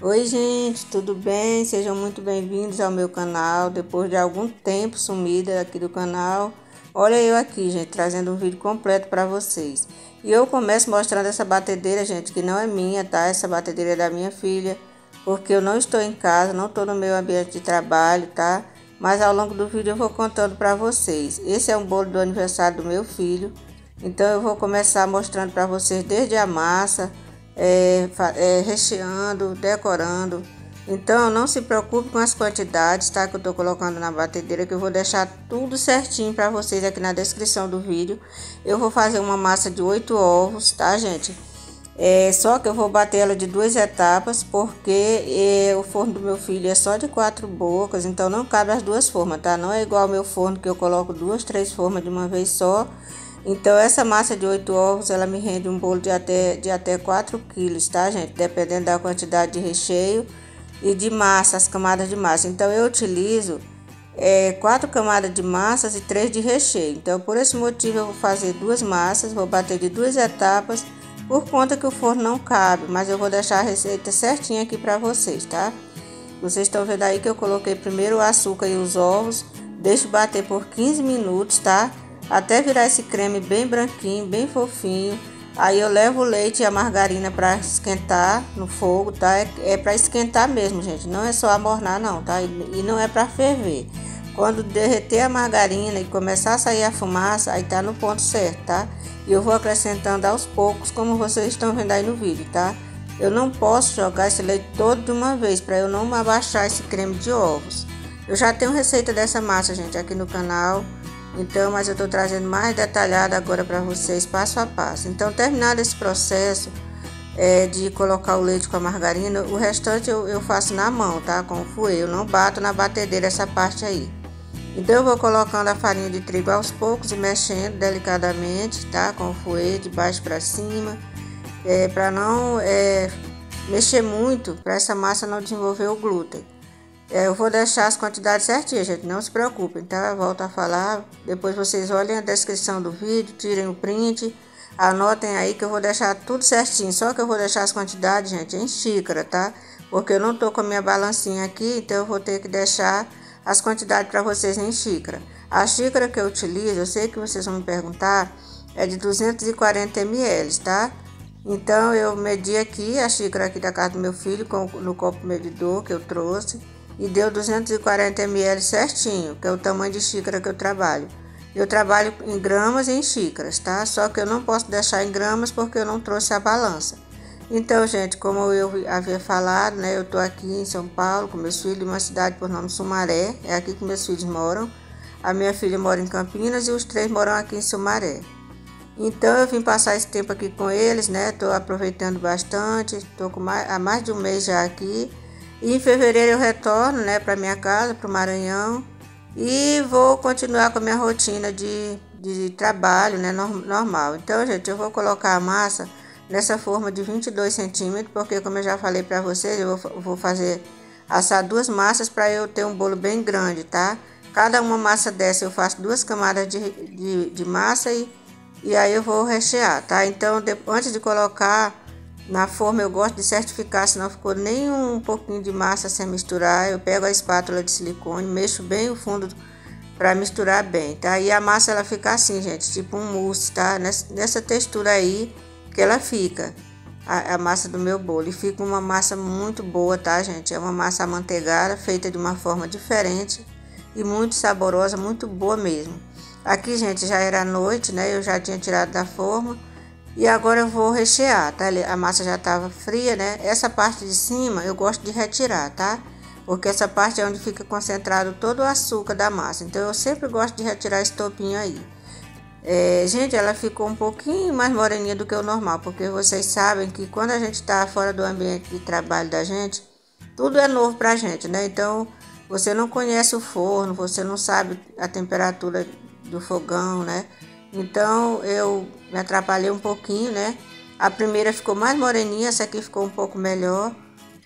Oi, gente, tudo bem? Sejam muito bem-vindos ao meu canal. Depois de algum tempo sumida aqui do canal, olha eu aqui, gente, trazendo um vídeo completo para vocês. E eu começo mostrando essa batedeira, gente, que não é minha, tá? Essa batedeira é da minha filha, porque eu não estou em casa, não estou no meu ambiente de trabalho, tá? Mas ao longo do vídeo eu vou contando para vocês. Esse é um bolo do aniversário do meu filho, então eu vou começar mostrando para vocês desde a massa, recheando, decorando. Então não se preocupe com as quantidades, tá? Que eu tô colocando na batedeira, que eu vou deixar tudo certinho para vocês aqui na descrição do vídeo. Eu vou fazer uma massa de 8 ovos, tá, gente? Só que eu vou bater ela de 2 etapas, porque o forno do meu filho é só de 4 bocas, então não cabe as 2 formas, tá? Não é igual ao meu forno que eu coloco 2, 3 formas de uma vez só. Então essa massa de 8 ovos, ela me rende um bolo de até 4 quilos, tá, gente? Dependendo da quantidade de recheio e de massa, as camadas de massa. Então eu utilizo 4 camadas de massas e 3 de recheio. Então por esse motivo eu vou fazer 2 massas, vou bater de 2 etapas, por conta que o forno não cabe, mas eu vou deixar a receita certinha aqui para vocês, tá? Vocês estão vendo aí que eu coloquei primeiro o açúcar e os ovos, deixo bater por 15 minutos, tá? Até virar esse creme bem branquinho, bem fofinho. Aí eu levo o leite e a margarina para esquentar no fogo, tá? É para esquentar mesmo, gente, não é só amornar não, tá? E não é para ferver. Quando derreter a margarina e começar a sair a fumaça, aí tá no ponto certo, tá? E eu vou acrescentando aos poucos, como vocês estão vendo aí no vídeo, tá? Eu não posso jogar esse leite todo de uma vez, para eu não abaixar esse creme de ovos. Eu já tenho receita dessa massa, gente, aqui no canal. Então, mas eu tô trazendo mais detalhado agora para vocês, passo a passo. Então, terminado esse processo de colocar o leite com a margarina, o restante eu faço na mão, tá? Com o fouet, eu não bato na batedeira essa parte aí. Então eu vou colocando a farinha de trigo aos poucos e mexendo delicadamente, tá? Com o fouet de baixo para cima, para não mexer muito, para essa massa não desenvolver o glúten. Eu vou deixar as quantidades certinhas, gente, não se preocupem, tá? Volto a falar, depois vocês olhem a descrição do vídeo, tirem o print, anotem aí que eu vou deixar tudo certinho. Só que eu vou deixar as quantidades, gente, em xícara, tá? Porque eu não tô com a minha balancinha aqui, então eu vou ter que deixar as quantidades para vocês em xícara. A xícara que eu utilizo, eu sei que vocês vão me perguntar, é de 240 ml, tá? Então eu medi aqui a xícara aqui da casa do meu filho no copo medidor que eu trouxe e deu 240 ml certinho, que é o tamanho de xícara que eu trabalho. Eu trabalho em gramas e em xícaras, tá? Só que eu não posso deixar em gramas porque eu não trouxe a balança. Então, gente, como eu havia falado, né, eu tô aqui em São Paulo com meus filhos, uma cidade por nome Sumaré, é aqui que meus filhos moram. A minha filha mora em Campinas e os 3 moram aqui em Sumaré. Então eu vim passar esse tempo aqui com eles, né, tô aproveitando bastante, tô há mais de um mês já aqui. E em fevereiro eu retorno, né, para minha casa, para o Maranhão, e vou continuar com a minha rotina de trabalho, né, normal. Então, gente, eu vou colocar a massa nessa forma de 22 centímetros, porque como eu já falei para vocês, eu vou fazer assar 2 massas para eu ter um bolo bem grande, tá? Cada uma massa dessa eu faço 2 camadas de massa e aí eu vou rechear, tá? Então, antes de colocar na forma, eu gosto de certificar, senão ficou nem um pouquinho de massa sem misturar. Eu pego a espátula de silicone, mexo bem o fundo para misturar bem, tá? E a massa ela fica assim, gente, tipo um mousse, tá? Nessa textura aí que ela fica, a massa do meu bolo. E fica uma massa muito boa, tá, gente? É uma massa amanteigada, feita de uma forma diferente e muito saborosa, muito boa mesmo. Aqui, gente, já era noite, né? Eu já tinha tirado da forma. E agora eu vou rechear, tá? A massa já estava fria, né? Essa parte de cima eu gosto de retirar, tá? Porque essa parte é onde fica concentrado todo o açúcar da massa. Então eu sempre gosto de retirar esse topinho aí. Gente, ela ficou um pouquinho mais moreninha do que o normal, porque vocês sabem que quando a gente está fora do ambiente de trabalho da gente, tudo é novo pra gente, né? Então você não conhece o forno, você não sabe a temperatura do fogão, né? Então eu me atrapalhei um pouquinho, né? A primeira ficou mais moreninha, essa aqui ficou um pouco melhor,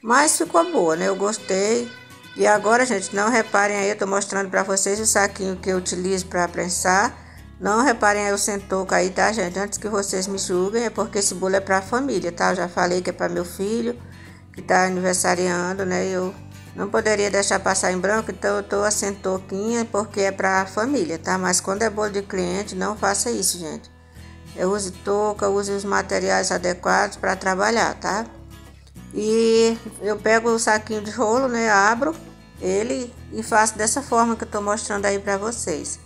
mas ficou boa, né? Eu gostei. E agora, gente, não reparem aí, eu tô mostrando pra vocês o saquinho que eu utilizo para prensar. Não reparem aí o centoco aí, tá, gente? Antes que vocês me julguem, é porque esse bolo é pra família, tá? Eu já falei que é para meu filho que está aniversariando, né? Eu não poderia deixar passar em branco, então eu tô assim touquinha porque é para a família, tá? Mas quando é bolo de cliente, não faça isso, gente. Eu use touca, use os materiais adequados para trabalhar, tá? E eu pego o saquinho de rolo, né? Abro ele e faço dessa forma que eu tô mostrando aí para vocês,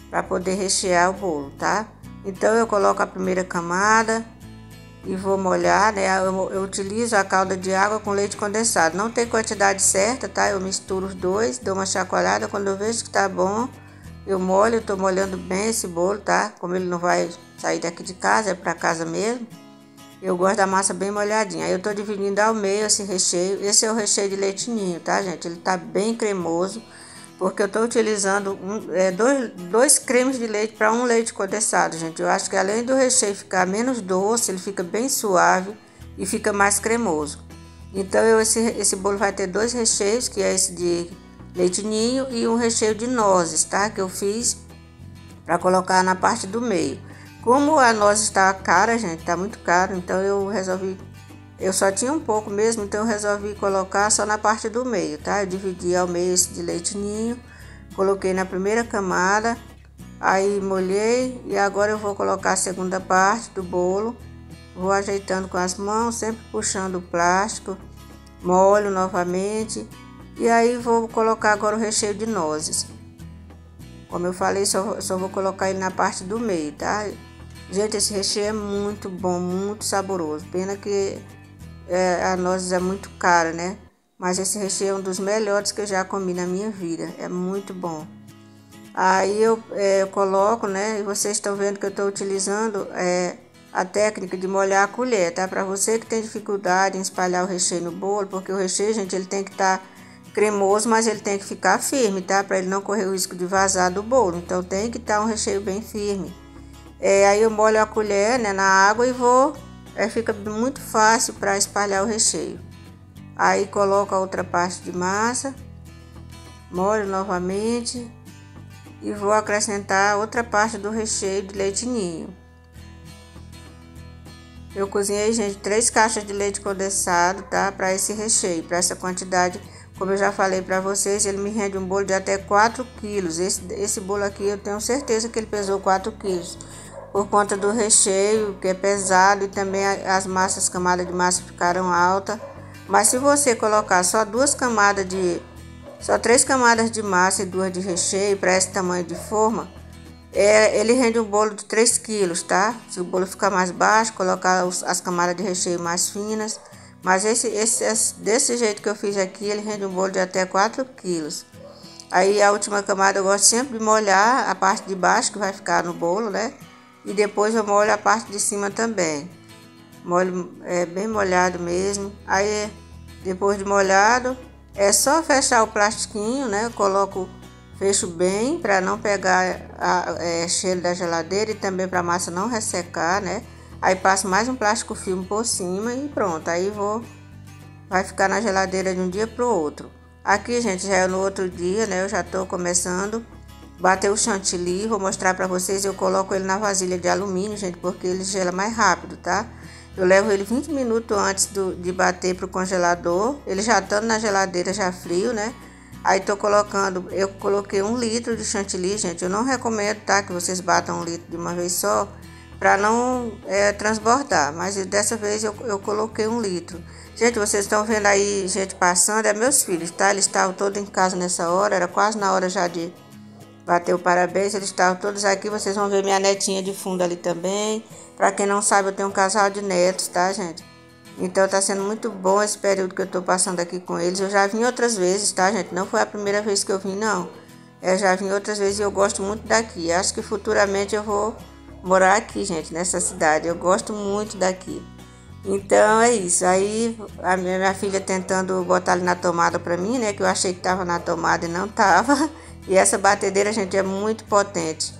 para poder rechear o bolo, tá? Então eu coloco a primeira camada e vou molhar, né? Eu utilizo a calda de água com leite condensado. Não tem quantidade certa, tá? Eu misturo os dois, dou uma chacoalhada. Quando eu vejo que tá bom, eu molho. Eu tô molhando bem esse bolo, tá? Como ele não vai sair daqui de casa, é para casa mesmo. Eu gosto da massa bem molhadinha. Aí eu tô dividindo ao meio esse recheio. Esse é o recheio de leite ninho, tá, gente? Ele tá bem cremoso, porque eu tô utilizando dois cremes de leite para um leite condensado, gente. Eu acho que além do recheio ficar menos doce, ele fica bem suave e fica mais cremoso. Então esse bolo vai ter dois recheios, que é esse de leite ninho e um recheio de nozes, tá? Que eu fiz para colocar na parte do meio. Como a noz está cara, gente, tá muito caro, então eu só tinha um pouco mesmo, então eu resolvi colocar só na parte do meio, tá? Eu dividi ao meio esse de leite ninho, coloquei na primeira camada, aí molhei e agora eu vou colocar a segunda parte do bolo. Vou ajeitando com as mãos, sempre puxando o plástico, molho novamente e aí vou colocar agora o recheio de nozes. Como eu falei, só vou colocar ele na parte do meio, tá? Gente, esse recheio é muito bom, muito saboroso. Pena que a nozes é muito cara, né? Mas esse recheio é um dos melhores que eu já comi na minha vida. É muito bom. Aí eu coloco, né? E vocês estão vendo que eu estou utilizando a técnica de molhar a colher, tá? Para você que tem dificuldade em espalhar o recheio no bolo, porque o recheio, gente, ele tem que estar cremoso, mas ele tem que ficar firme, tá? Para ele não correr o risco de vazar do bolo. Então tem que estar um recheio bem firme. Aí eu molho a colher, né, na água e fica muito fácil para espalhar o recheio. Aí coloco a outra parte de massa, molho novamente e vou acrescentar outra parte do recheio de leite ninho. Eu cozinhei, gente, 3 caixas de leite condensado, tá? Para esse recheio, para essa quantidade. Como eu já falei para vocês, ele me rende um bolo de até 4 quilos. Esse bolo aqui eu tenho certeza que ele pesou 4 quilos. Por conta do recheio, que é pesado, e também as camadas de massa ficaram altas. Mas se você colocar só 3 camadas de massa e 2 de recheio para esse tamanho de forma, ele rende um bolo de 3 quilos, tá? Se o bolo ficar mais baixo, colocar as camadas de recheio mais finas. Mas desse jeito que eu fiz aqui, ele rende um bolo de até 4 quilos. Aí a última camada eu gosto sempre de molhar a parte de baixo que vai ficar no bolo, né? E depois eu molho a parte de cima também. Molho bem molhado mesmo. Aí depois de molhado, é só fechar o plastiquinho, né? Fecho bem para não pegar cheiro da geladeira e também para a massa não ressecar, né? Aí passo mais um plástico filme por cima e pronto. Aí vai ficar na geladeira de um dia pro outro. Aqui, gente, já é no outro dia, né? Eu já tô começando a bater o chantilly. Vou mostrar pra vocês. Eu coloco ele na vasilha de alumínio, gente, porque ele gela mais rápido, tá? Eu levo ele 20 minutos antes de bater pro congelador. Ele já estando na geladeira, já frio, né? Aí eu coloquei 1 litro de chantilly, gente. Eu não recomendo, tá? Que vocês batam 1 litro de uma vez só, para não transbordar, mas dessa vez eu coloquei 1 litro. Gente, vocês estão vendo aí gente passando, é meus filhos, tá? Eles estavam todos em casa nessa hora, era quase na hora já de bater o parabéns, eles estavam todos aqui. Vocês vão ver minha netinha de fundo ali também. Para quem não sabe, eu tenho um casal de netos, tá, gente? Então tá sendo muito bom esse período que eu tô passando aqui com eles. Eu já vim outras vezes, tá, gente? Não foi a primeira vez que eu vim, não. Eu já vim outras vezes e eu gosto muito daqui. Acho que futuramente eu vou morar aqui, gente, nessa cidade. Eu gosto muito daqui. Então é isso. Aí a minha filha tentando botar ali na tomada pra mim, né? Que eu achei que tava na tomada e não tava. E essa batedeira, gente, é muito potente.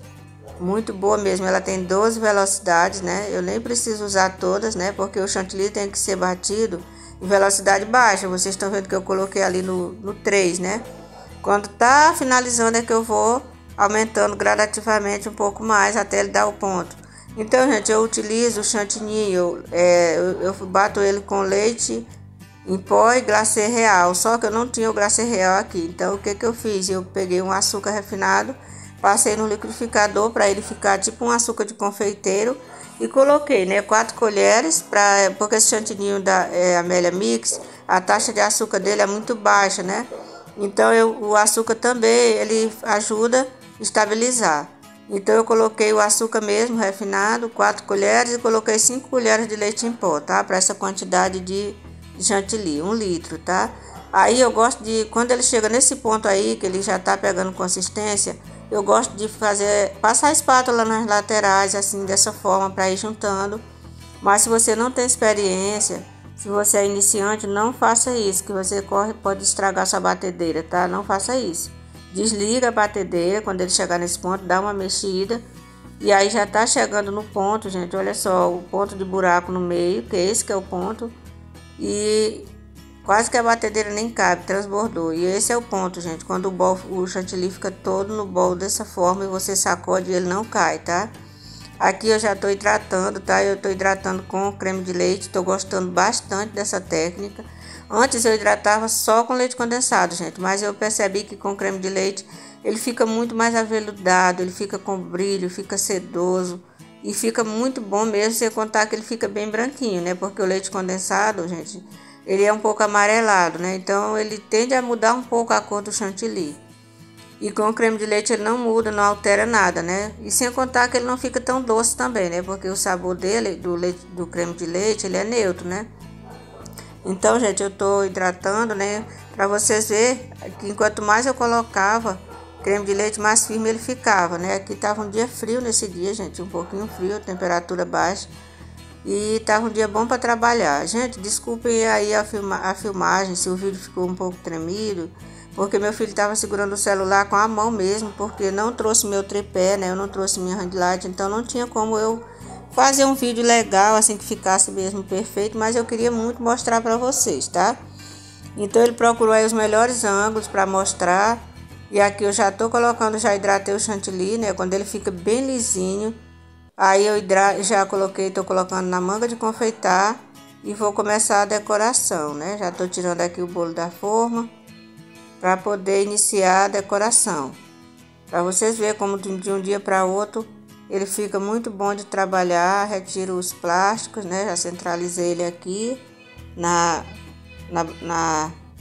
Muito boa mesmo. Ela tem 12 velocidades, né? Eu nem preciso usar todas, né? Porque o chantilly tem que ser batido em velocidade baixa. Vocês estão vendo que eu coloquei ali no 3, né? Quando tá finalizando é que eu vou aumentando gradativamente um pouco mais até ele dar o ponto. Então, gente, eu utilizo o chantilly, eu bato ele com leite em pó e glacê real, só que eu não tinha o glacê real aqui. Então, o que que eu fiz? Eu peguei um açúcar refinado, passei no liquidificador para ele ficar tipo um açúcar de confeiteiro e coloquei, né, 4 colheres, porque esse chantininho da Amélia Mix, a taxa de açúcar dele é muito baixa, né? Então, o açúcar também, ele ajuda a estabilizar. Então, eu coloquei o açúcar mesmo, refinado, 4 colheres, e coloquei 5 colheres de leite em pó, tá? Para essa quantidade de chantilly, 1 litro, tá? Aí eu gosto de, quando ele chega nesse ponto aí, que ele já tá pegando consistência, eu gosto de passar a espátula nas laterais, assim, dessa forma, para ir juntando. Mas se você não tem experiência, se você é iniciante, não faça isso, que você pode estragar sua batedeira, tá? Não faça isso. Desliga a batedeira, quando ele chegar nesse ponto, dá uma mexida. E aí já tá chegando no ponto, gente, olha só, o ponto de buraco no meio, que esse que é o ponto. E quase que a batedeira nem cabe, transbordou. E esse é o ponto, gente, quando o chantilly fica todo no bol dessa forma e você sacode, ele não cai, tá? Aqui eu já tô hidratando, tá? Eu tô hidratando com creme de leite, tô gostando bastante dessa técnica. Antes eu hidratava só com leite condensado, gente, mas eu percebi que com creme de leite ele fica muito mais aveludado, ele fica com brilho, fica sedoso e fica muito bom mesmo, sem contar que ele fica bem branquinho, né? Porque o leite condensado, gente, ele é um pouco amarelado, né? Então ele tende a mudar um pouco a cor do chantilly. E com o creme de leite ele não muda, não altera nada, né? E sem contar que ele não fica tão doce também, né? Porque o sabor dele, do creme de leite, ele é neutro, né? Então, gente, eu tô hidratando, né? Pra vocês verem que enquanto mais eu colocava creme de leite, mais firme ele ficava, né? Aqui tava um dia frio nesse dia, gente, um pouquinho frio, temperatura baixa. E tava um dia bom para trabalhar. Gente, desculpem aí a filmagem, se o vídeo ficou um pouco tremido, porque meu filho estava segurando o celular com a mão mesmo, porque não trouxe meu tripé, né? Eu não trouxe minha ring light, então não tinha como eu fazer um vídeo legal, assim, que ficasse mesmo perfeito, mas eu queria muito mostrar para vocês, tá? Então ele procurou aí os melhores ângulos para mostrar. E aqui eu já tô colocando, já hidratei o chantilly, né? Quando ele fica bem lisinho, aí eu já coloquei, tô colocando na manga de confeitar e vou começar a decoração, né? Já tô tirando aqui o bolo da forma para poder iniciar a decoração. Para vocês verem como de um dia para outro ele fica muito bom de trabalhar. Retiro os plásticos, né? Já centralizei ele aqui na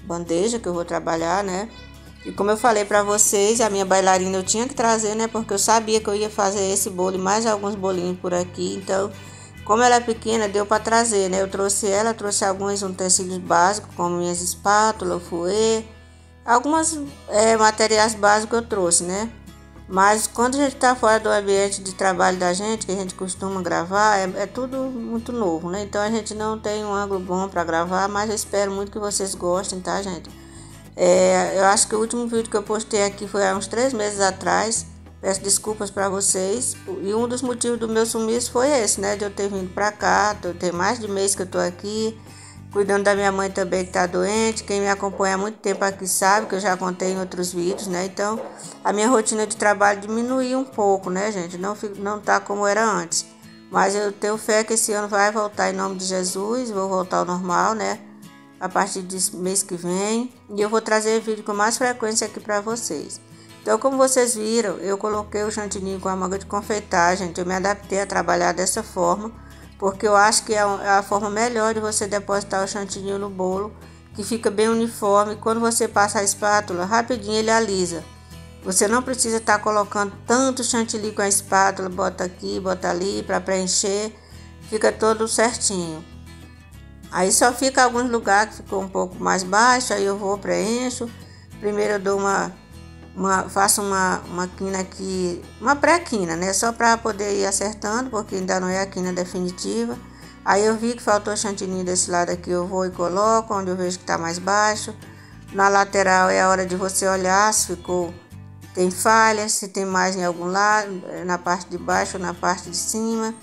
bandeja que eu vou trabalhar, né? E como eu falei para vocês, a minha bailarina eu tinha que trazer, né? Porque eu sabia que eu ia fazer esse bolo e mais alguns bolinhos por aqui. Então, como ela é pequena, deu para trazer, né? Eu trouxe ela, trouxe alguns utensílios básicos, como minhas espátulas, fouet, alguns materiais básicos eu trouxe, né? Mas quando a gente está fora do ambiente de trabalho da gente, que a gente costuma gravar, é tudo muito novo, né? Então a gente não tem um ângulo bom para gravar, mas eu espero muito que vocês gostem, tá, gente? Eu acho que o último vídeo que eu postei aqui foi há uns 3 meses atrás. Peço desculpas para vocês. E um dos motivos do meu sumiço foi esse, né? De eu ter vindo para cá, tem mais de mês que eu tô aqui, cuidando da minha mãe também que tá doente. Quem me acompanha há muito tempo aqui sabe que eu já contei em outros vídeos, né? Então, a minha rotina de trabalho diminuiu um pouco, né, gente? Não tá como era antes. Mas eu tenho fé que esse ano vai voltar em nome de Jesus, vou voltar ao normal, né? A partir desse mês que vem. E eu vou trazer vídeo com mais frequência aqui para vocês. Então, como vocês viram, eu coloquei o chantininho com a manga de confeitar, gente. Eu me adaptei a trabalhar dessa forma, porque eu acho que é a forma melhor de você depositar o chantininho no bolo, que fica bem uniforme. Quando você passa a espátula, rapidinho ele alisa. Você não precisa estar colocando tanto chantilly com a espátula, bota aqui, bota ali, para preencher. Fica todo certinho. Aí só fica alguns lugares que ficou um pouco mais baixo, aí eu vou preencho. Primeiro eu dou faço uma quina aqui, uma pré-quina, né? Só para poder ir acertando, porque ainda não é a quina definitiva. Aí eu vi que faltou chantilly desse lado aqui, eu vou e coloco onde eu vejo que tá mais baixo. Na lateral é a hora de você olhar se tem falhas, se tem mais em algum lado, na parte de baixo ou na parte de cima.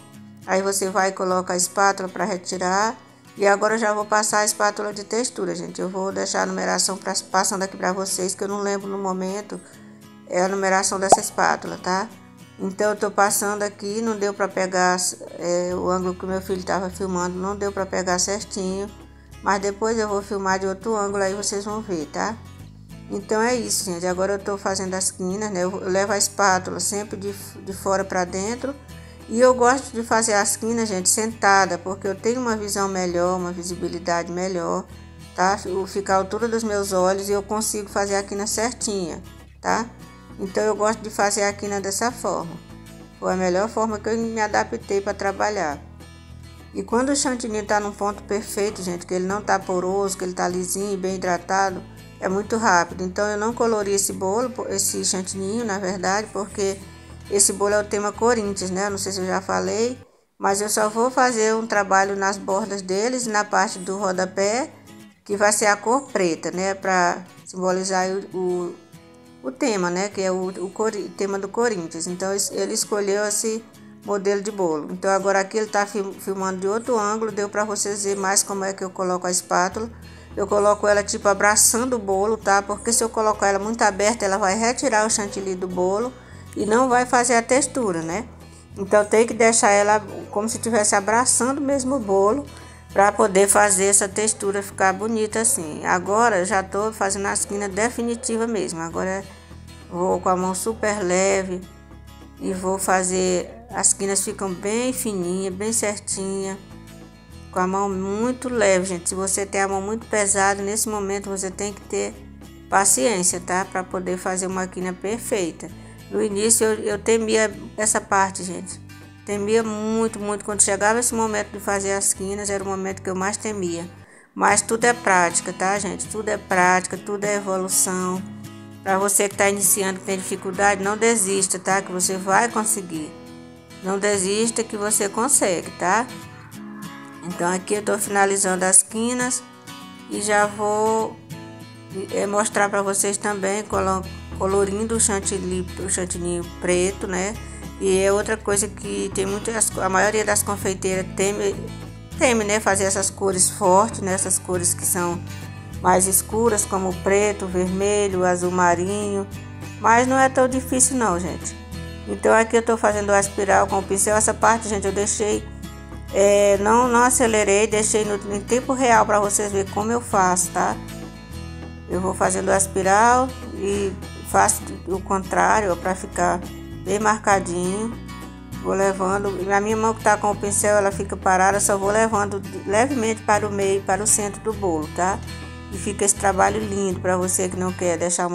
Aí você vai e coloca a espátula para retirar. E agora eu já vou passar a espátula de textura, gente. Eu vou deixar a numeração passando aqui para vocês, que eu não lembro no momento a numeração dessa espátula, tá? Então eu tô passando aqui, não deu para pegar o ângulo que o meu filho estava filmando, não deu para pegar certinho. mas depois eu vou filmar de outro ângulo, aí vocês vão ver, tá? Então é isso, gente. Agora eu tô fazendo as quinas, né? Eu levo a espátula sempre de fora para dentro. E eu gosto de fazer as quinas, gente, sentada, porque eu tenho uma visão melhor, uma visibilidade melhor, tá? Fica a altura dos meus olhos e eu consigo fazer a quina certinha, tá? Então eu gosto de fazer a quina dessa forma. Foi a melhor forma que eu me adaptei para trabalhar. E quando o chantilly tá num ponto perfeito, gente, que ele não tá poroso, que ele tá lisinho e bem hidratado, é muito rápido. Então eu não colori esse bolo, esse chantilly, na verdade, porque esse bolo é o tema Corinthians, né? Não sei se eu já falei, mas eu só vou fazer um trabalho nas bordas deles e na parte do rodapé, que vai ser a cor preta, né? Para simbolizar o tema, né? Que é o tema do Corinthians. Então ele escolheu esse modelo de bolo. Então agora aqui ele tá filmando de outro ângulo, deu para vocês verem mais como é que eu coloco a espátula. Eu coloco ela tipo abraçando o bolo, tá? Porque se eu colocar ela muito aberta, ela vai retirar o chantilly do bolo e não vai fazer a textura, né? Então tem que deixar ela como se estivesse abraçando mesmo o bolo para poder fazer essa textura ficar bonita assim. Agora já tô fazendo a esquina definitiva mesmo. Agora vou com a mão super leve e vou fazer, as quinas ficam bem fininha, bem certinha. Com a mão muito leve, gente. Se você tem a mão muito pesada, nesse momento você tem que ter paciência, tá? Para poder fazer uma quina perfeita. No início eu temia essa parte, gente. Temia muito, muito. Quando chegava esse momento de fazer as quinas, era o momento que eu mais temia. Mas tudo é prática, tá, gente? Tudo é prática, tudo é evolução. Para você que está iniciando, que tem dificuldade, não desista, tá? Que você vai conseguir. Não desista que você consegue, tá? Então aqui eu tô finalizando as quinas e já vou mostrar para vocês também colorindo o chantilly preto, né? E é outra coisa que tem a maioria das confeiteiras teme, né? Fazer essas cores fortes, né? Essas cores que são mais escuras, como o preto, o vermelho, o azul marinho. Mas não é tão difícil não, gente. Então aqui eu tô fazendo a espiral com o pincel. Essa parte, gente, eu deixei... não acelerei, deixei em tempo real para vocês verem como eu faço, tá? Eu vou fazendo a espiral e faço o contrário para ficar bem marcadinho. Vou levando, a minha mão que tá com o pincel, ela fica parada, só vou levando levemente para o meio, para o centro do bolo, tá? E fica esse trabalho lindo para você que não quer deixar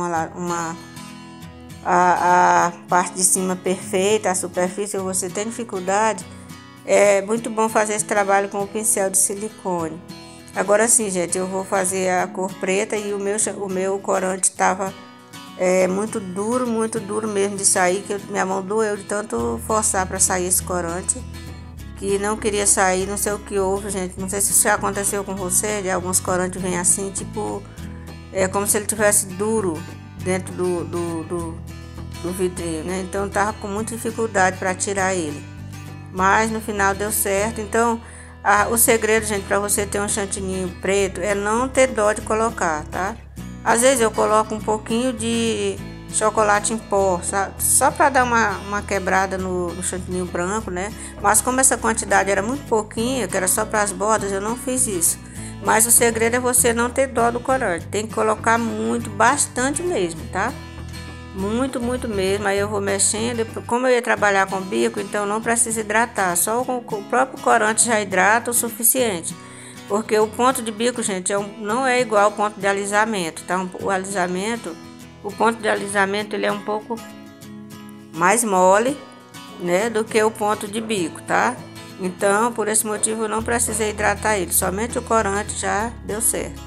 a parte de cima perfeita, a superfície, ou você tem dificuldade. É muito bom fazer esse trabalho com o pincel de silicone. Agora sim, gente, eu vou fazer a cor preta e o meu corante estava muito duro mesmo de sair, que minha mão doeu de tanto forçar para sair esse corante, que não queria sair, não sei o que houve, gente. Não sei se isso já aconteceu com você, de alguns corantes vêm assim, tipo, como se ele tivesse duro dentro do vidrinho, né? Então eu tava com muita dificuldade para tirar ele. Mas no final deu certo. Então o segredo, gente, para você ter um chantilly preto é não ter dó de colocar, tá? Às vezes eu coloco um pouquinho de chocolate em pó, só para dar uma quebrada no chantilly branco, né? Mas como essa quantidade era muito pouquinha, que era só para as bordas, eu não fiz isso. Mas o segredo é você não ter dó do corante. Tem que colocar muito, bastante mesmo, tá? Muito mesmo. Aí eu vou mexendo. Como eu ia trabalhar com bico, então não precisa hidratar. Só com o próprio corante já hidrata o suficiente. Porque o ponto de bico, gente, não é igual ao ponto de alisamento, tá? O ponto de alisamento ele é um pouco mais mole, né, do que o ponto de bico, tá? Então, por esse motivo, eu não precisei hidratar ele. Somente o corante já deu certo.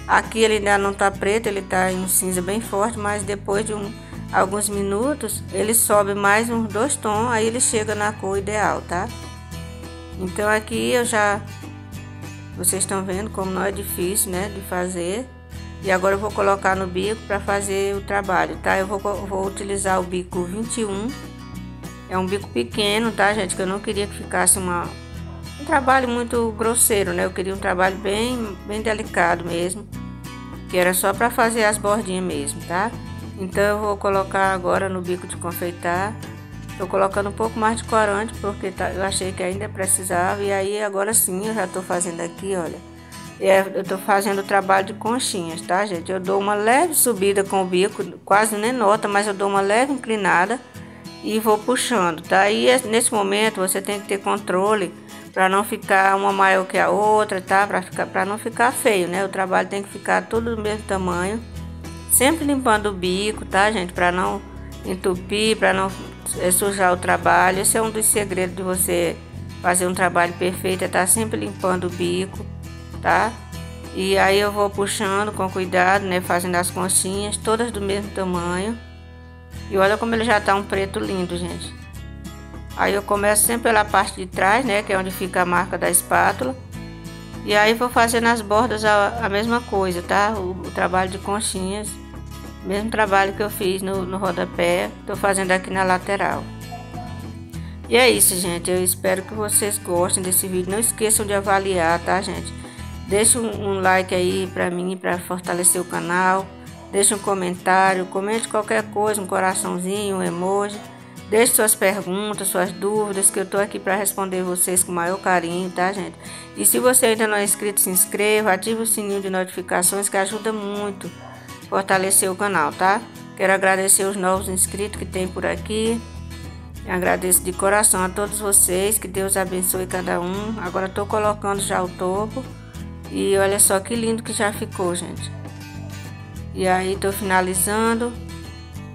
Aqui ele ainda não tá preto, ele tá em um cinza bem forte, mas depois de alguns minutos, ele sobe mais uns 2 tons, aí ele chega na cor ideal, tá? Então aqui vocês estão vendo como não é difícil, né, de fazer. E agora eu vou colocar no bico para fazer o trabalho, tá? Eu vou utilizar o bico 21. É um bico pequeno, tá, gente? Que eu não queria que ficasse um trabalho muito grosseiro, né? Eu queria um trabalho bem delicado mesmo, que era só para fazer as bordinhas mesmo, tá? Então eu vou colocar agora no bico de confeitar. Tô colocando um pouco mais de corante, porque eu achei que ainda precisava. E aí agora sim, eu já tô fazendo aqui, olha. Eu tô fazendo o trabalho de conchinhas, tá, gente? Eu dou uma leve subida com o bico, quase nem nota, mas eu dou uma leve inclinada e vou puxando, tá? E nesse momento você tem que ter controle para não ficar uma maior que a outra, tá? Para não ficar feio, né? O trabalho tem que ficar tudo do mesmo tamanho, sempre limpando o bico, tá, gente? Para não entupir, para não sujar o trabalho. Esse é um dos segredos de você fazer um trabalho perfeito, é estar sempre limpando o bico, tá? E aí eu vou puxando com cuidado, né? Fazendo as conchinhas, todas do mesmo tamanho. E olha como ele já tá um preto lindo, gente. Aí eu começo sempre pela parte de trás, né? Que é onde fica a marca da espátula. E aí vou fazendo as bordas a mesma coisa, tá? O trabalho de conchinhas. Mesmo trabalho que eu fiz no rodapé, tô fazendo aqui na lateral. E é isso, gente. Eu espero que vocês gostem desse vídeo. Não esqueçam de avaliar, tá, gente? Deixa um like aí pra mim, pra fortalecer o canal. Deixa um comentário, comente qualquer coisa, um coraçãozinho, um emoji. Deixe suas perguntas, suas dúvidas, que eu tô aqui para responder vocês com o maior carinho, tá, gente? E se você ainda não é inscrito, se inscreva, ative o sininho de notificações, que ajuda muito a fortalecer o canal, tá? Quero agradecer os novos inscritos que tem por aqui. Eu agradeço de coração a todos vocês, que Deus abençoe cada um. Agora tô colocando já o topo. E olha só que lindo que já ficou, gente. E aí tô finalizando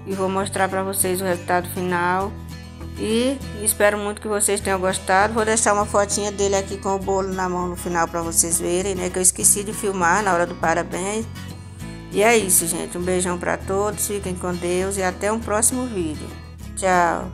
e vou mostrar para vocês o resultado final. E espero muito que vocês tenham gostado. Vou deixar uma fotinha dele aqui com o bolo na mão no final para vocês verem, né? Que eu esqueci de filmar na hora do parabéns. E é isso, gente. Um beijão para todos. Fiquem com Deus e até um próximo vídeo. Tchau.